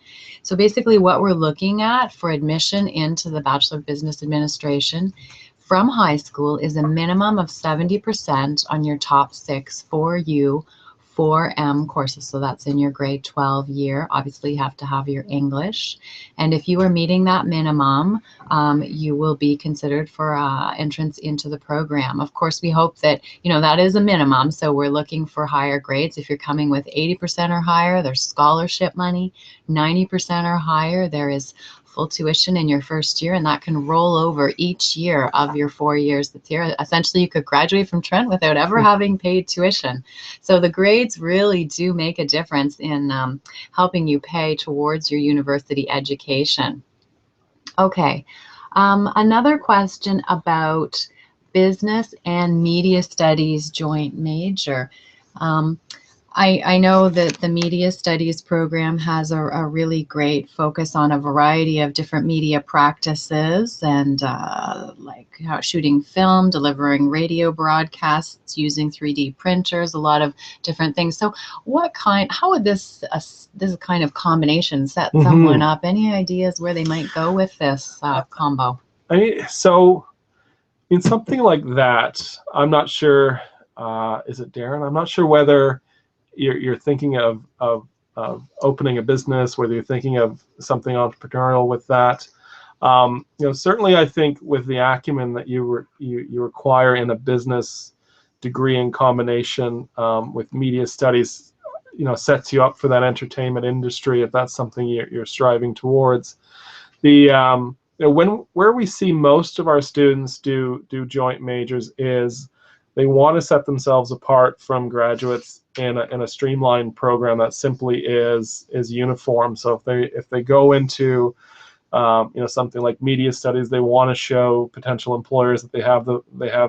So basically what we're looking at for admission into the Bachelor of Business Administration from high school is a minimum of 70% on your top 6 4U 4M courses. So that's in your grade 12 year. Obviously, you have to have your English. And if you are meeting that minimum, you will be considered for entrance into the program. Of course, we hope that, that is a minimum. So we're looking for higher grades. If you're coming with 80% or higher, there's scholarship money. 90% or higher, there is full tuition in your first year, and that can roll over each year of your 4 years that's here. Essentially, you could graduate from Trent without ever having paid tuition. So the grades really do make a difference in helping you pay towards your university education. Okay, another question about business and media studies joint major. I know that the media studies program has a really great focus on a variety of different media practices and like shooting film, delivering radio broadcasts, using 3D printers, a lot of different things. So how would this kind of combination set someone up? Any ideas where they might go with this combo? Something like that, I'm not sure, is it Darren? I'm not sure whether you're thinking of opening a business, whether you're thinking of something entrepreneurial with that. Certainly I think with the acumen that you require in a business degree in combination with media studies, sets you up for that entertainment industry if that's something you're striving towards. Where we see most of our students do joint majors is they want to set themselves apart from graduates in a streamlined program that simply is uniform. So if they go into something like media studies, they want to show potential employers that they have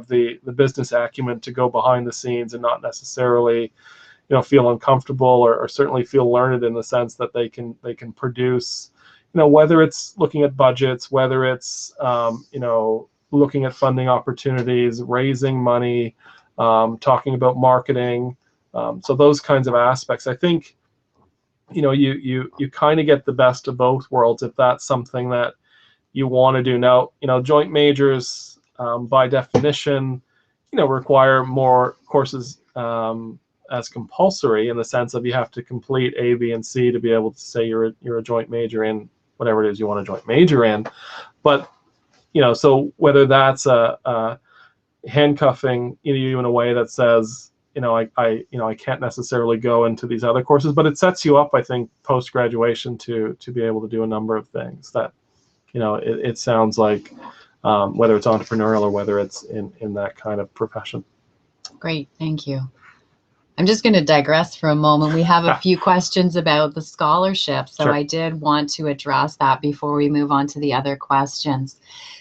the business acumen to go behind the scenes and not necessarily feel uncomfortable or certainly feel learned in the sense that they can produce, whether it's looking at budgets, whether it's looking at funding opportunities, raising money, talking about marketing. So those kinds of aspects, I think, you kind of get the best of both worlds if that's something that you want to do. Now, joint majors, by definition, require more courses as compulsory in the sense of you have to complete A, B, and C to be able to say you're a joint major in whatever it is you want to joint major in. But so whether that's a handcuffing you in a way that says, I can't necessarily go into these other courses, but it sets you up, I think, post graduation to be able to do a number of things that, it sounds like, whether it's entrepreneurial or whether it's in that kind of profession. Great, thank you. I'm just going to digress for a moment. We have a few questions about the scholarship, so Sure. I did want to address that before we move on to the other questions.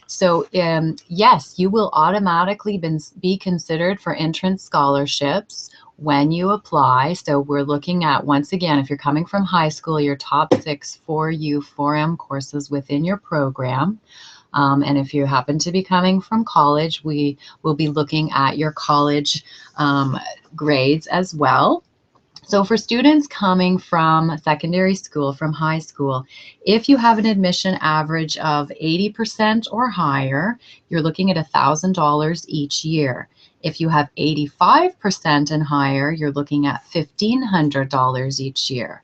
So yes, you will automatically be considered for entrance scholarships when you apply. So we're looking at, once again, if you're coming from high school, your top 6 4U 4M courses within your program. And if you happen to be coming from college, we will be looking at your college grades as well. So for students coming from secondary school, from high school, if you have an admission average of 80% or higher, you're looking at $1,000 each year. If you have 85% and higher, you're looking at $1,500 each year.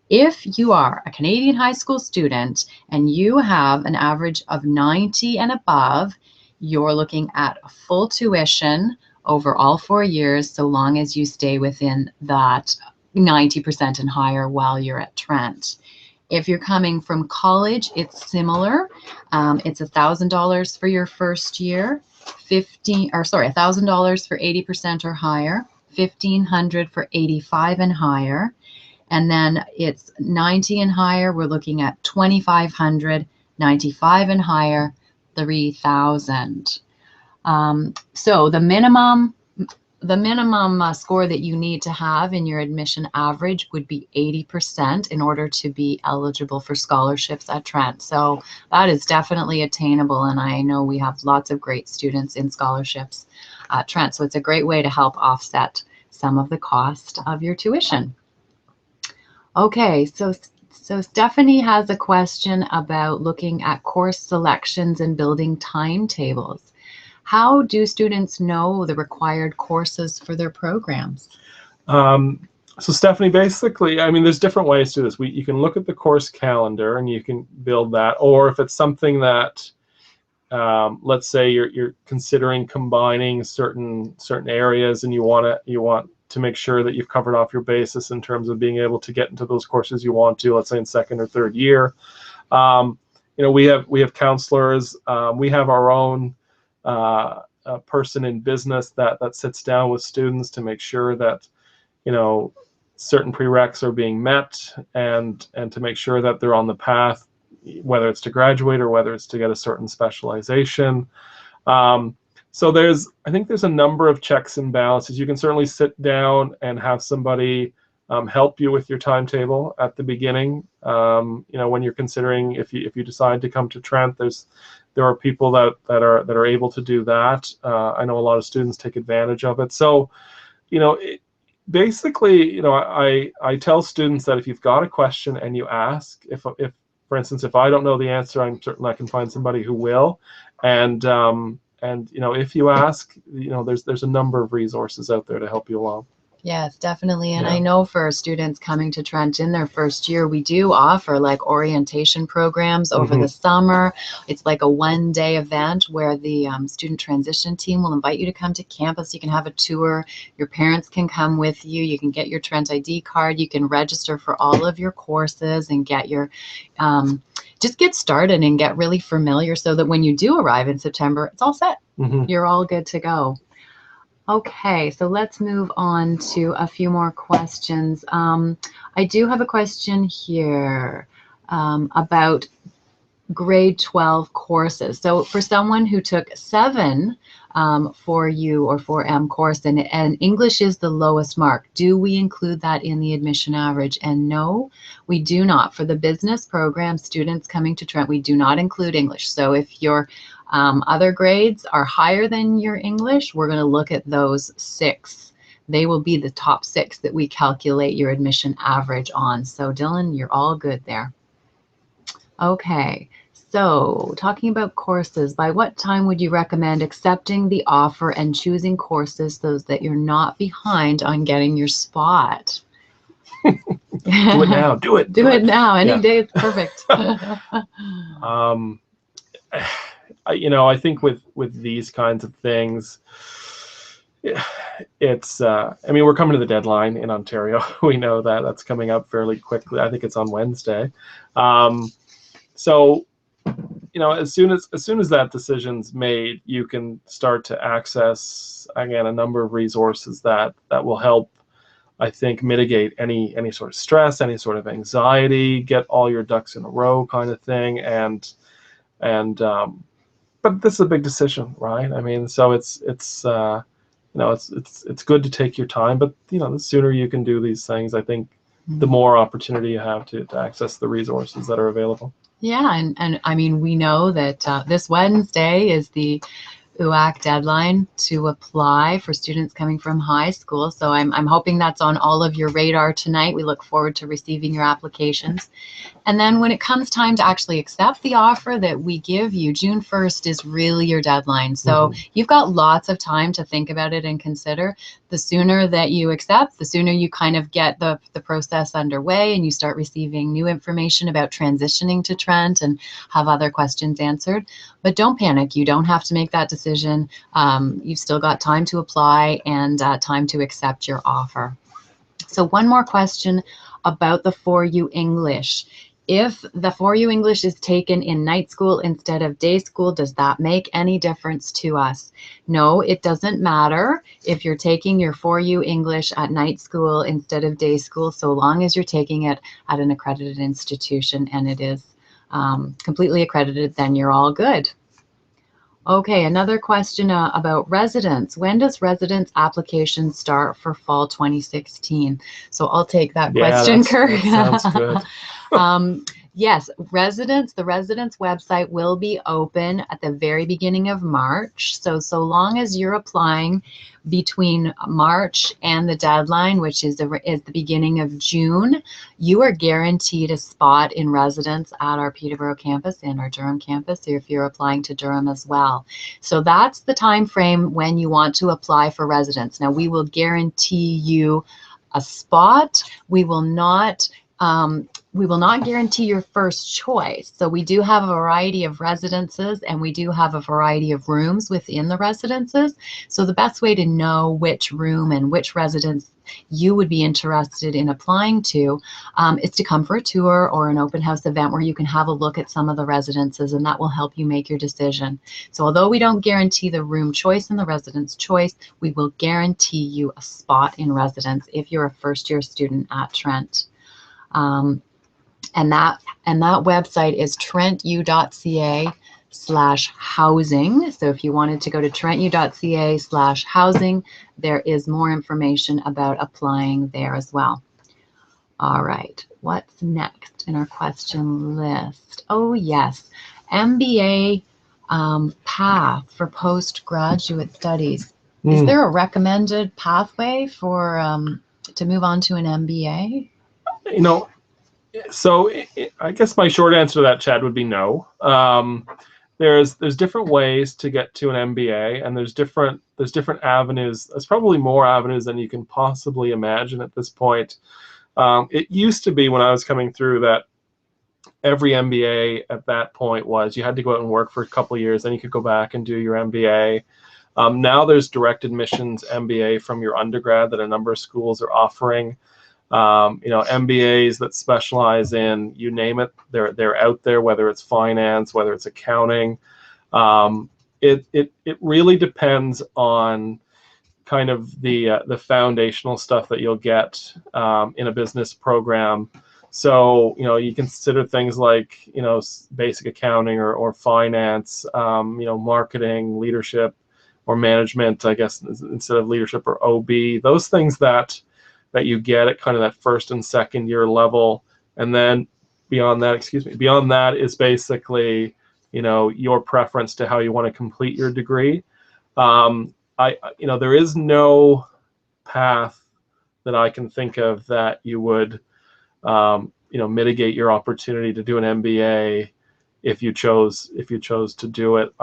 If you are a Canadian high school student and you have an average of 90 and above, you're looking at full tuition over all 4 years, so long as you stay within that 90% and higher while you're at Trent. If you're coming from college, it's similar. It's $1,000 for your first year, $1,000 for 80% or higher, $1,500 for 85 and higher. And then it's 90 and higher, we're looking at $2,500, 95 and higher, $3,000. So the minimum score that you need to have in your admission average would be 80% in order to be eligible for scholarships at Trent. So that is definitely attainable, and I know we have lots of great students in scholarships at Trent. So it's a great way to help offset some of the cost of your tuition. Okay, so Stephanie has a question about looking at course selections and building timetables. How do students know the required courses for their programs? So Stephanie, basically, I mean, there's different ways to do this. You can look at the course calendar and you can build that, or if it's something that, let's say you're considering combining certain areas and you want to make sure that you've covered off your basis in terms of being able to get into those courses you want to, let's say in second or third year. We have counselors. We have our own person in business that sits down with students to make sure that certain prereqs are being met and to make sure that they're on the path, whether it's to graduate or whether it's to get a certain specialization. So I think there's a number of checks and balances. You can certainly sit down and have somebody help you with your timetable at the beginning. When you're considering if you decide to come to Trent, there are people that are able to do that. I know a lot of students take advantage of it. So, basically, I tell students that if you've got a question and you ask, if for instance, if I don't know the answer, I'm certain I can find somebody who will. And if you ask, there's a number of resources out there to help you along. Yes, definitely. And I know for students coming to Trent in their first year, we do offer like orientation programs over the summer. It's like a one-day event where the student transition team will invite you to come to campus. You can have a tour. Your parents can come with you. You can get your Trent ID card. You can register for all of your courses and get your just get started and get really familiar so that when you do arrive in September, it's all set. You're all good to go. Okay, so let's move on to a few more questions. I do have a question here about grade 12 courses. So for someone who took 7 4U or 4M course and English is the lowest mark, do we include that in the admission average? And no, we do not. For the business program, students coming to Trent, we do not include English. So if your other grades are higher than your English, we're going to look at those 6. They will be the top 6 that we calculate your admission average on. So Dylan, you're all good there. Okay, so talking about courses, by what time would you recommend accepting the offer and choosing courses so that you're not behind on getting your spot? Do it now. Do it. Do it now. Any day is perfect. I think with these kinds of things, it's we're coming to the deadline in Ontario. We know that that's coming up fairly quickly. I think it's on Wednesday. So as soon as that decision's made, you can start to access again a number of resources that will help, I think, mitigate any sort of stress, any sort of anxiety, get all your ducks in a row kind of thing. But this is a big decision, right? I mean, so it's good to take your time, but the sooner you can do these things, I think the more opportunity you have to access the resources that are available. Yeah, and I mean, we know that this Wednesday is the UAC deadline to apply for students coming from high school. So I'm hoping that's on all of your radar tonight. We look forward to receiving your applications. And then when it comes time to actually accept the offer that we give you, June 1st is really your deadline. So you've got lots of time to think about it and consider. The sooner that you accept, the sooner you kind of get the process underway and you start receiving new information about transitioning to Trent and have other questions answered. But don't panic. You don't have to make that decision. You've still got time to apply and time to accept your offer. So one more question about the 4U English. If the 4U English is taken in night school instead of day school, does that make any difference to us? No, it doesn't matter if you're taking your 4U English at night school instead of day school, so long as you're taking it at an accredited institution and it is completely accredited, then you're all good. Okay, another question about residence. When does residence application start for fall 2016? So I'll take that question, Kurt. That sounds good. Yes, the residence website will be open at the very beginning of March. So long as you're applying between March and the deadline, which is the beginning of June, you are guaranteed a spot in residence at our Peterborough campus and our Durham campus if you're applying to Durham as well. So that's the time frame when you want to apply for residence. Now, we will guarantee you a spot. We will not guarantee your first choice. So we do have a variety of residences and we do have a variety of rooms within the residences. So the best way to know which room and which residence you would be interested in applying to is to come for a tour or an open house event where you can have a look at some of the residences, and that will help you make your decision. So although we don't guarantee the room choice and the residence choice, we will guarantee you a spot in residence if you're a first-year student at Trent. And that website is trentu.ca/housing. So if you wanted to go to trentu.ca/housing, there is more information about applying there as well. All right, what's next in our question list? Oh yes, MBA path for postgraduate studies. Is there a recommended pathway for to move on to an MBA? You know, so I guess my short answer to that, Chad, would be no. There's different ways to get to an MBA, and there's different avenues. There's probably more avenues than you can possibly imagine at this point. It used to be when I was coming through that every MBA at that point was you had to go out and work for a couple of years, then you could go back and do your MBA. Now there's direct admissions MBA from your undergrad that a number of schools are offering. MBAs that specialize in, you name it, they're out there, whether it's finance, whether it's accounting. It really depends on kind of the foundational stuff that you'll get in a business program. So, you consider things like, basic accounting or finance, marketing, leadership, or management, I guess, instead of leadership, or OB, those things that you get at kind of that first and second year level. And then beyond that is basically, your preference to how you want to complete your degree. There is no path that I can think of that you would, mitigate your opportunity to do an MBA if you chose to do it.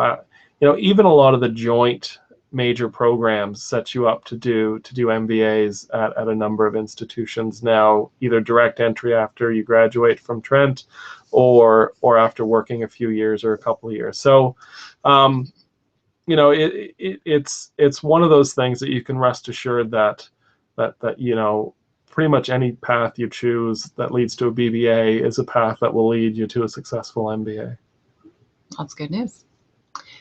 Even a lot of the joint major programs set you up to do MBAs at a number of institutions now, either direct entry after you graduate from Trent, or after working a few years or a couple of years. So, it's one of those things that you can rest assured that pretty much any path you choose that leads to a BBA is a path that will lead you to a successful MBA. That's good news.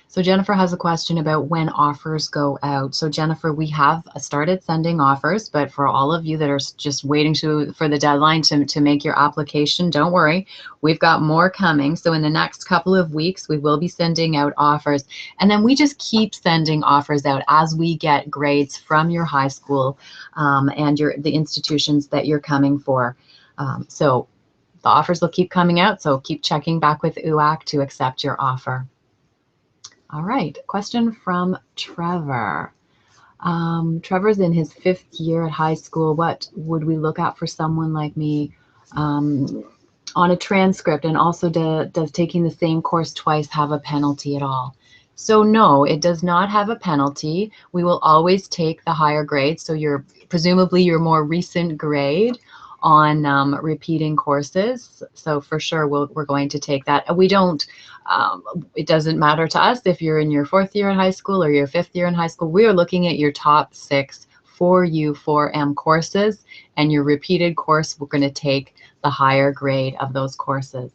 So Jennifer has a question about when offers go out. So Jennifer, we have started sending offers, but for all of you that are just waiting for the deadline to make your application, don't worry, we've got more coming. So in the next couple of weeks, we will be sending out offers. And then we just keep sending offers out as we get grades from your high school and the institutions that you're coming for. So the offers will keep coming out, so keep checking back with UAC to accept your offer. All right, question from Trevor. Trevor's in his 5th year at high school. What would we look at for someone like me on a transcript, and also does taking the same course twice have a penalty at all? So no, it does not have a penalty. We will always take the higher grade, so presumably your more recent grade on repeating courses. So for sure we're going to take that. We don't, it doesn't matter to us if you're in your 4th year in high school or your 5th year in high school. We are looking at your top 6 4U 4M courses, and your repeated course, we're going to take the higher grade of those courses.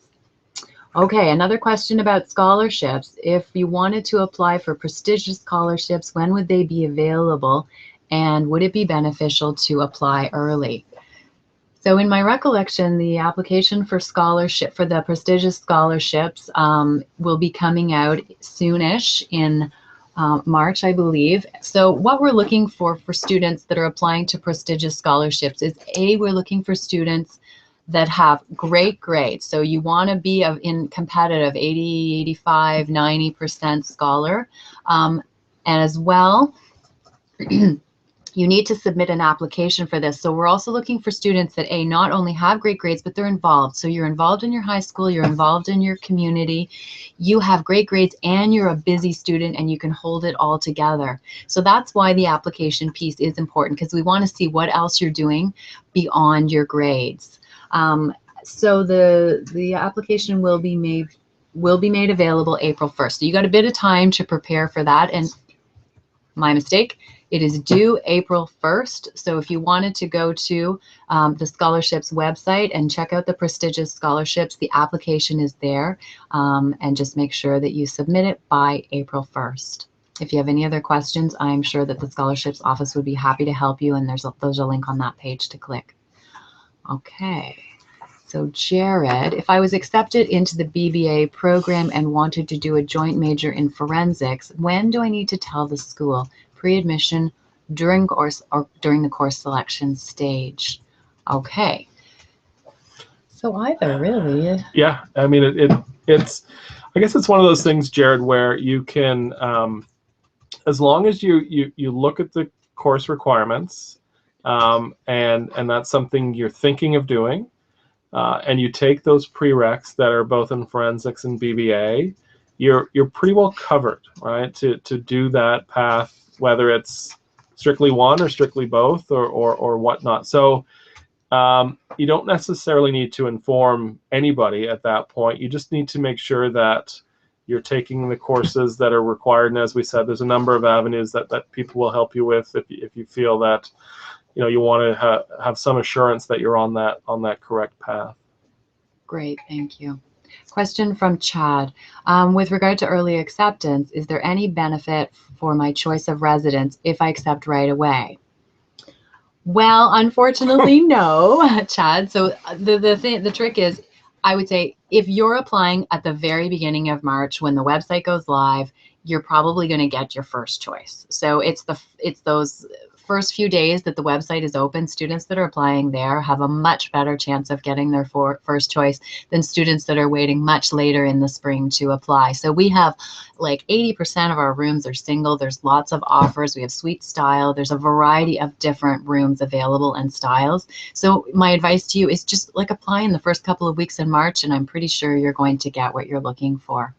Okay, another question about scholarships. If you wanted to apply for prestigious scholarships, when would they be available, and would it be beneficial to apply early? So in my recollection, the application for scholarship, for the prestigious scholarships, will be coming out soonish in March, I believe. So what we're looking for students that are applying to prestigious scholarships is, we're looking for students that have great grades. So you want to be in competitive 80, 85, 90% scholar. And as well, you need to submit an application for this. So we're also looking for students that not only have great grades, but they're involved. So you're involved in your high school, you're involved in your community, you have great grades, and you're a busy student, and you can hold it all together. So that's why the application piece is important, because we want to see what else you're doing beyond your grades. So the application will be made available April 1st. So you got a bit of time to prepare for that. And my mistake, it is due April 1st. So if you wanted to go to the scholarships website and check out the prestigious scholarships, the application is there, and just make sure that you submit it by April 1st. If you have any other questions, I'm sure that the scholarships office would be happy to help you, and there's a link on that page to click. Okay. So Jared, if I was accepted into the BBA program and wanted to do a joint major in forensics, when do I need to tell the school? Pre-admission, during course, or during the course selection stage? Okay. So either, really. Yeah, I mean, it's, I guess it's one of those things, Jared, where you can, as long as you look at the course requirements, and that's something you're thinking of doing, and you take those prereqs that are both in forensics and BBA, you're pretty well covered, right? To do that path, whether it's strictly one or strictly both, or whatnot. So you don't necessarily need to inform anybody at that point. You just need to make sure that you're taking the courses that are required. And as we said, there's a number of avenues that people will help you with if you feel that you want to have some assurance that you're on that correct path. Great, thank you. Question from Chad. With regard to early acceptance, is there any benefit for my choice of residence if I accept right away? Well, unfortunately, no, Chad. So the trick is, I would say, if you're applying at the very beginning of March when the website goes live, you're probably going to get your first choice. So it's those first few days that the website is open. Students that are applying there have a much better chance of getting their first choice than students that are waiting much later in the spring to apply. So we have like 80% of our rooms are single. There's lots of offers. We have suite style. There's a variety of different rooms available and styles. So my advice to you is just like apply in the first couple of weeks in March, and I'm pretty sure you're going to get what you're looking for.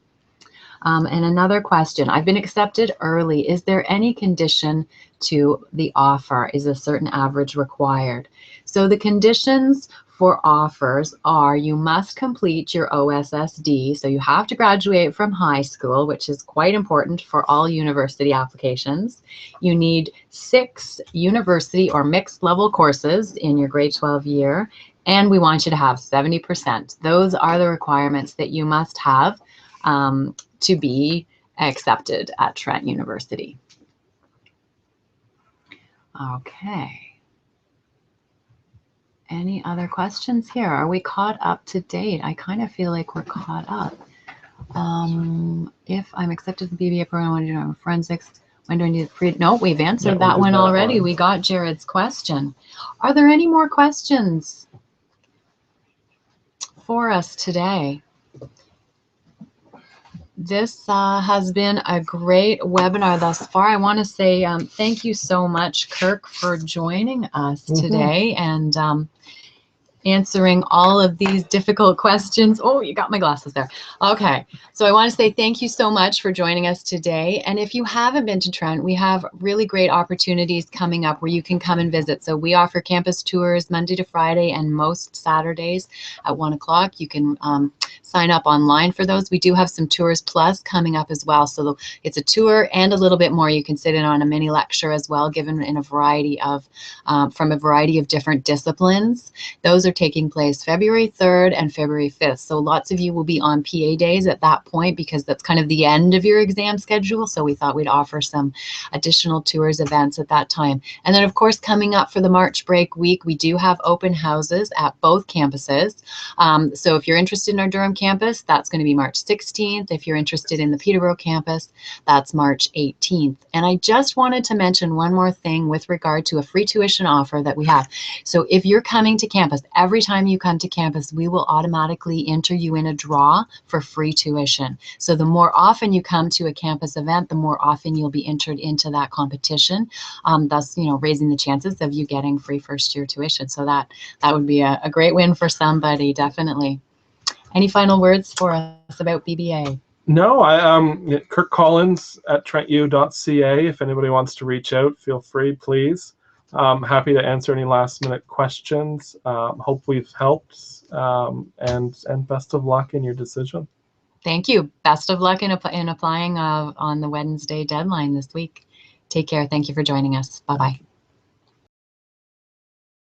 And another question, I've been accepted early. Is there any condition to the offer? Is a certain average required? So the conditions for offers are, you must complete your OSSD. So you have to graduate from high school, which is quite important for all university applications. You need 6 university or mixed level courses in your grade 12 year. And we want you to have 70%. Those are the requirements that you must have to be accepted at Trent University. Okay. Any other questions here? Are we caught up to date? I kind of feel like we're caught up. If I'm accepted to the BBA program, I want to do forensics. When do I need to No, we've answered that one already. We got Jared's question. Are there any more questions for us today? This has been a great webinar thus far. I want to say thank you so much, Kirk, for joining us today and answering all of these difficult questions. Oh, you got my glasses there. Okay, so I want to say thank you so much for joining us today. And if you haven't been to Trent, we have really great opportunities coming up where you can come and visit. So we offer campus tours Monday to Friday and most Saturdays at 1 o'clock. You can sign up online for those. We do have some Tours Plus coming up as well. So it's a tour and a little bit more. You can sit in on a mini lecture as well, given in a variety of, from a variety of different disciplines. Those are taking place February 3rd and February 5th. So lots of you will be on PA days at that point because that's kind of the end of your exam schedule. So we thought we'd offer some additional tours events at that time. And then of course, coming up for the March break week, we do have open houses at both campuses. So if you're interested in our Durham campus, that's going to be March 16th. If you're interested in the Peterborough campus, that's March 18th. And I just wanted to mention one more thing with regard to a free tuition offer that we have. So if you're coming to campus, every time you come to campus, we will automatically enter you in a draw for free tuition. So the more often you come to a campus event, the more often you'll be entered into that competition, thus, you know, raising the chances of you getting free first year tuition. So that would be a great win for somebody, definitely. Any final words for us about BBA? No, Kirk Collins at trentu.ca. If anybody wants to reach out, feel free, please. Happy to answer any last minute questions. Hope we've helped, and best of luck in your decision. Thank you. Best of luck in applying on the Wednesday deadline this week. Take care. Thank you for joining us. Bye-bye.